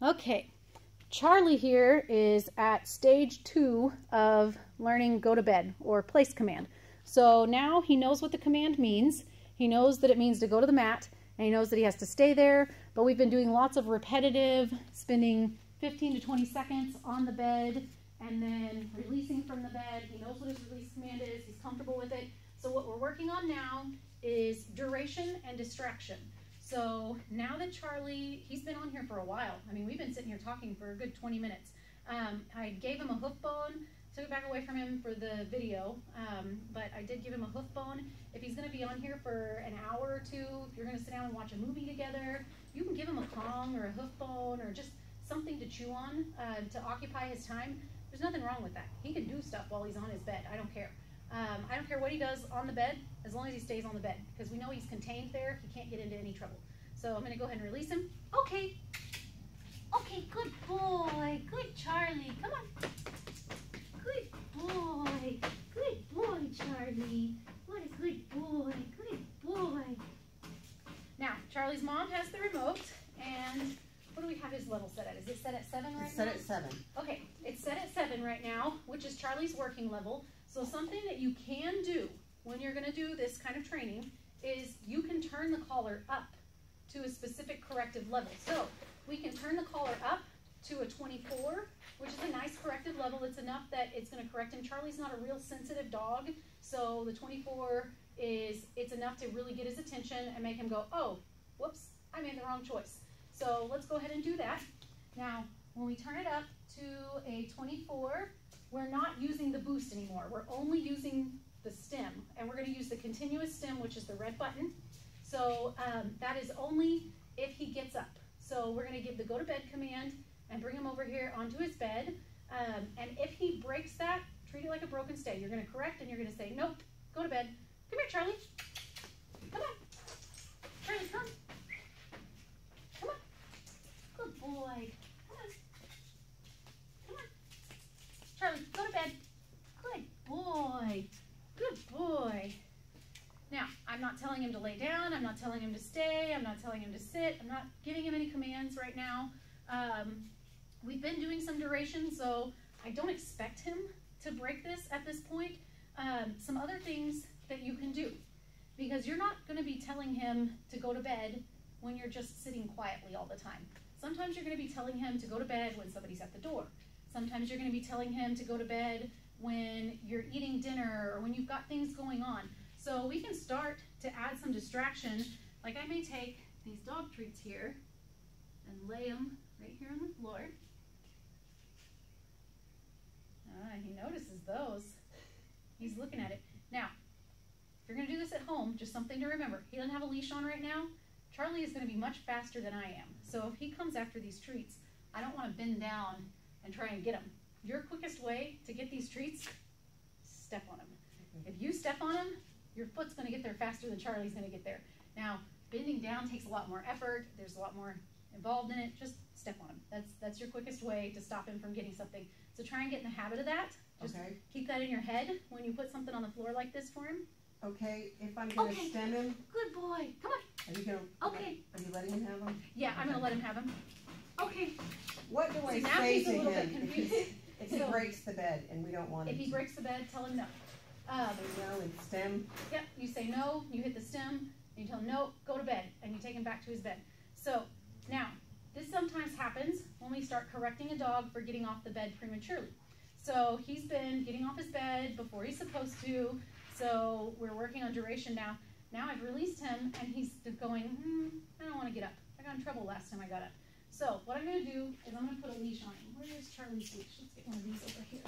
Okay, Charlie here is at stage 2 of learning go to bed or place command. So now he knows what the command means. He knows that it means to go to the mat, and he knows that he has to stay there, but we've been doing lots of repetitive, spending 15 to 20 seconds on the bed and then releasing from the bed. He knows what his release command is. He's comfortable with it. So what we're working on now is duration and distraction. So now that Charlie, he's been on here for a while. I mean, we've been sitting here talking for a good 20 minutes. I gave him a hoof bone, took it back away from him for the video, but I did give him a hoof bone. If he's going to be on here for an hour or two, if you're going to sit down and watch a movie together, you can give him a Kong or a hoof bone or just something to chew on to occupy his time. There's nothing wrong with that. He can do stuff while he's on his bed. I don't care. I don't care what he does on the bed, as long as he stays on the bed, because we know he's contained there. He can't get into any trouble. So I'm going to go ahead and release him. Okay. Okay, good boy. Good Charlie. Come on. Good boy. Good boy, Charlie. What a good boy. Good boy. Now, Charlie's mom has the remote, and what do we have his level set at? Is it set at 7 right now? It's set at 7. Okay, it's set at 7 right now, which is Charlie's working level. So something that you can do when you're going to do this kind of training is you can turn the collar up to a specific corrective level. So we can turn the collar up to a 24, which is a nice corrective level. It's enough that it's going to correct him. Charlie's not a real sensitive dog, so the 24 it's enough to really get his attention and make him go, oh, whoops, I made the wrong choice. So let's go ahead and do that. Now, when we turn it up to a 24, we're not using the boost anymore. We're only using the stem, and we're going to use the continuous stem, which is the red button. So that is only if he gets up. So we're going to give the go to bed command and bring him over here onto his bed. And if he breaks that, treat it like a broken stay. You're going to correct, and you're going to say, nope, go to bed. Come here, Charlie. Come on. Charlie, come. Come on. Good boy. Come on. Come on. Charlie, go to bed. Good boy. Good boy. Now, I'm not telling him to lay down. I'm not telling him to stay. I'm not telling him to sit. I'm not giving him any commands right now. We've been doing some duration, so I don't expect him to break this at this point. Some other things that you can do, because you're not going to be telling him to go to bed when you're just sitting quietly all the time. Sometimes you're going to be telling him to go to bed when somebody's at the door. Sometimes you're going to be telling him to go to bed when you're eating dinner or when you've got things going on. So we can start to add some distraction. Like I may take these dog treats here and lay them right here on the floor. He notices those. He's looking at it. Now, if you're going to do this at home, just something to remember. He doesn't have a leash on right now. Charlie is going to be much faster than I am. So if he comes after these treats, I don't want to bend down and try and get him. Your quickest way to get these treats, step on them. If you step on them, your foot's going to get there faster than Charlie's going to get there. Now, bending down takes a lot more effort. There's a lot more involved in it. Just step on him. That's your quickest way to stop him from getting something. So try and get in the habit of that. Just keep that in your head when you put something on the floor like this for him. Okay, if I'm going to stem him. Good boy. Come on. Are you going to? Okay. Are you letting him have him? Yeah, I'm going to let him have him. Okay. What do I say to him if he breaks the bed and we don't want him? If he breaks the bed, tell him no. Say no and stem. Yep, you say no, you hit the stem, and you tell him no, go to bed, and you take him back to his bed. So now, this sometimes happens when we start correcting a dog for getting off the bed prematurely. So he's been getting off his bed before he's supposed to, so we're working on duration now. Now I've released him, and he's going, I don't want to get up. I got in trouble last time I got up. So what I'm going to do is I'm going to put a leash on him. Where is Charlie's leash? Let's get one of these over here.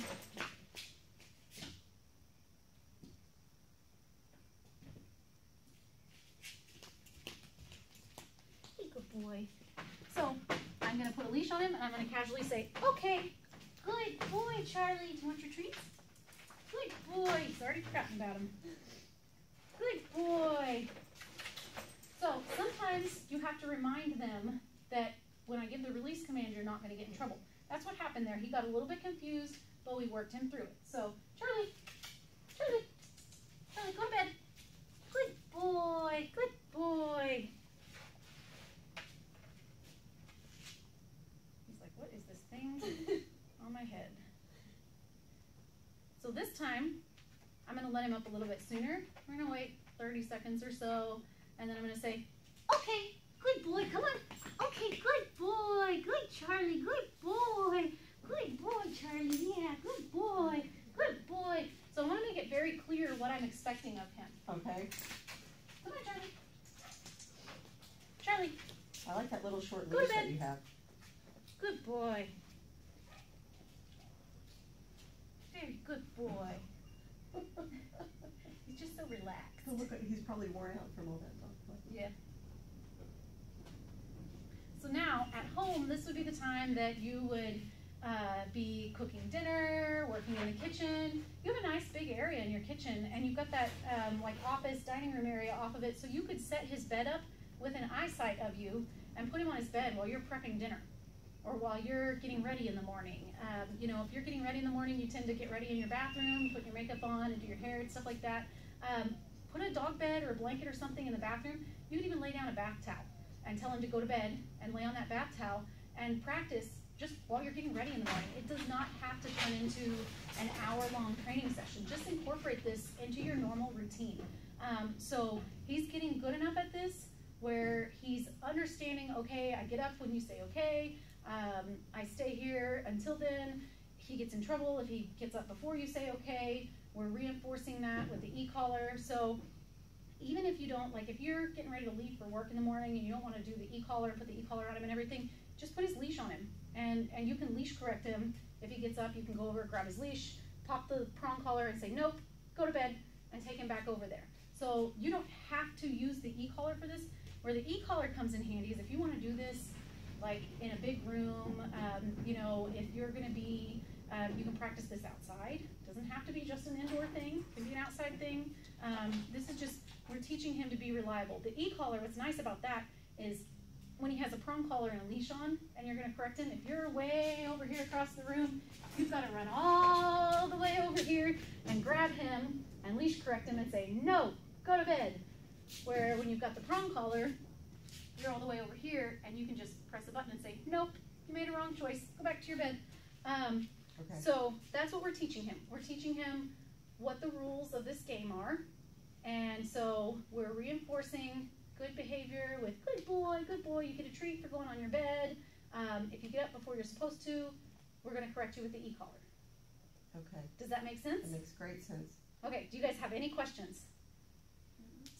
Hey, good boy. So I'm going to put a leash on him, and I'm going to casually say, okay, good boy, Charlie. Do you want your treats? Good boy. He's already forgotten about him. Good boy. So sometimes you have to remind them that when I give the release command, you're not going to get in trouble. That's what happened there. He got a little bit confused, but we worked him through it. So, Charlie, go to bed. Good boy, good boy. this time, I'm gonna let him up a little bit sooner. We're gonna wait 30 seconds or so, and then I'm gonna say, okay, good boy, come on. Okay, good boy, good Charlie, good boy. Good boy, Charlie, yeah, good boy, good boy. So I wanna make it very clear what I'm expecting of him. Okay. Come on, Charlie. Charlie. I like that little short leash that you have. Good boy. Very good boy. He's just so relaxed. Oh, look, he's probably worn out from all that dog play. Yeah. So now, at home, this would be the time that you would be cooking dinner, working in the kitchen. You have a nice big area in your kitchen, and you've got that like office, dining room area off of it, so you could set his bed up within eyesight of you and put him on his bed while you're prepping dinner or while you're getting ready in the morning. You know, if you're getting ready in the morning, you tend to get ready in your bathroom, put your makeup on and do your hair and stuff like that. Put a dog bed or a blanket or something in the bathroom. You could even lay down a bath towel and tell him to go to bed and lay on that bath towel and practice just while you're getting ready in the morning. It does not have to turn into an hour-long training session. Just incorporate this into your normal routine. So he's getting good enough at this where he's understanding, okay, I get up when you say okay, I stay here until then. He gets in trouble if he gets up before you say okay. We're reinforcing that with the e-collar. So even if you don't, like if you're getting ready to leave for work in the morning and you don't want to do the e-collar and put the e-collar on him and everything, just put his leash on him. And you can leash correct him. If he gets up, you can go over, grab his leash, pop the prong collar and say, nope, go to bed, and take him back over there. So you don't have to use the e-collar for this. Where the e-collar comes in handy is if you want to do this like in a big room, you know, if you're going to be, you can practice this outside. It doesn't have to be just an indoor thing. It can be an outside thing. This is just, we're teaching him to be reliable. The e-collar, what's nice about that is when he has a prong collar and a leash on and you're going to correct him, if you're way over here across the room, you've got to run all the way over here and grab him and leash correct him and say, no, go to bed. Where when you've got the prong collar, you're all the way over here and you can just press a button and say, nope, you made a wrong choice, go back to your bed. Okay. So that's what we're teaching him. We're teaching him what the rules of this game are. And so we're reinforcing good behavior with good boy, you get a treat for going on your bed. If you get up before you're supposed to, we're going to correct you with the e-collar. Okay. Does that make sense? That makes great sense. Okay, do you guys have any questions?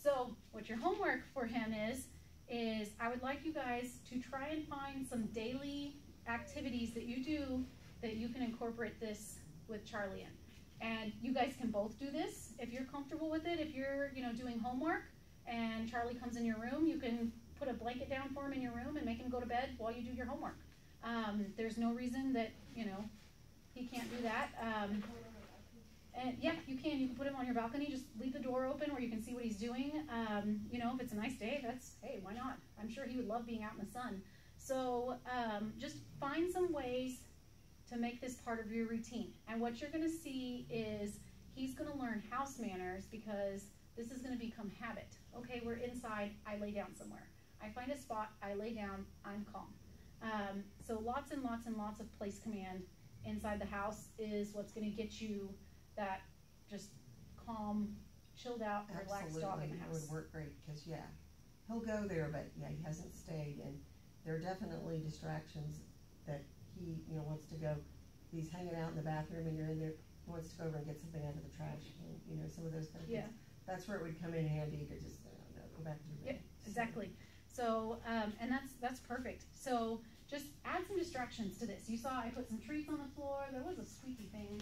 So what your homework for him is I would like you guys to try and find some daily activities that you do that you can incorporate this with Charlie in. And you guys can both do this if you're comfortable with it. If you're, you know, doing homework and Charlie comes in your room, you can put a blanket down for him in your room and make him go to bed while you do your homework. There's no reason that, you know, he can't do that. And yeah, you can put him on your balcony, just leave the door open where you can see what he's doing. You know, if it's a nice day, hey, why not? I'm sure he would love being out in the sun. So just find some ways to make this part of your routine. And what you're gonna see is he's gonna learn house manners because this is gonna become habit. Okay, we're inside, I lay down somewhere. I find a spot, I lay down, I'm calm. So lots and lots and lots of place command inside the house is what's gonna get you that just calm, chilled out, relaxed dog in the house. It would work great because he'll go there, but he hasn't stayed, and there are definitely distractions that he wants to go. He's hanging out in the bathroom and you're in there, he wants to go over and get something out of the trash, and some of those kind of things. That's where it would come in handy to just go back to your bed. Yep, exactly. So and that's perfect. So just add some distractions to this. You saw I put some treats on the floor. There was a squeaky thing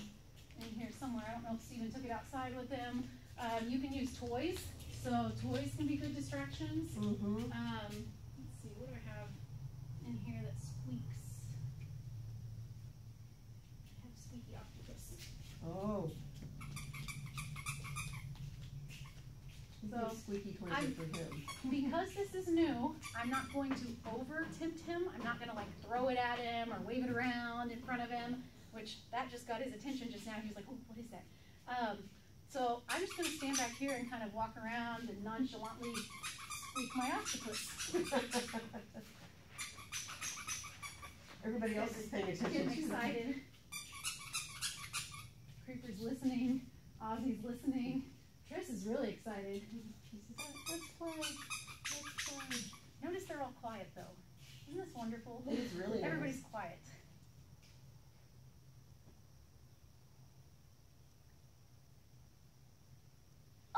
in here somewhere. I don't know if Steven took it outside with him. You can use toys. So toys can be good distractions. Mm-hmm. Let's see, what do I have in here that squeaks? I have Squeaky Octopus. Oh. So squeaky toys for him. Because this is new, I'm not going to over tempt him. I'm not going to like throw it at him or wave it around in front of him, which that just got his attention just now. He was like, oh, what is that? So I'm just going to stand back here and kind of walk around and nonchalantly squeak my octopus. Everybody else is paying attention. Getting excited. Creeper's listening. Ozzy's listening. Tris is really excited. She says, let's play. Let's play. Notice they're all quiet though. Isn't this wonderful? It is really nice. Everybody's quiet.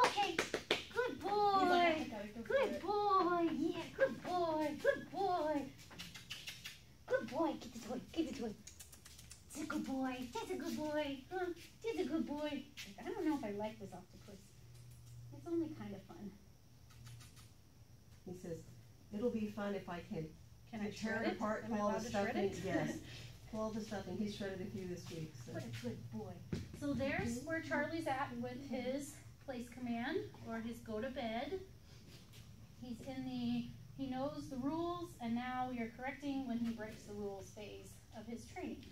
Okay, good boy. Good boy. Yeah, good boy. Good boy. Good boy. Get the toy. Get the toy. That's a good boy. That's a good boy. Huh? That's a good boy. I don't know if I like this octopus. It's only kind of fun. He says, it'll be fun if I can I tear shred it it? apart, Am I pull all allowed the to shred stuffing. it? Yes. Pull all the stuffing. He shredded a few this week. So. What a good boy. So there's where Charlie's at with his place command or his go to bed. He's in the, he knows the rules, and now we are correcting when he breaks the rules phase of his training.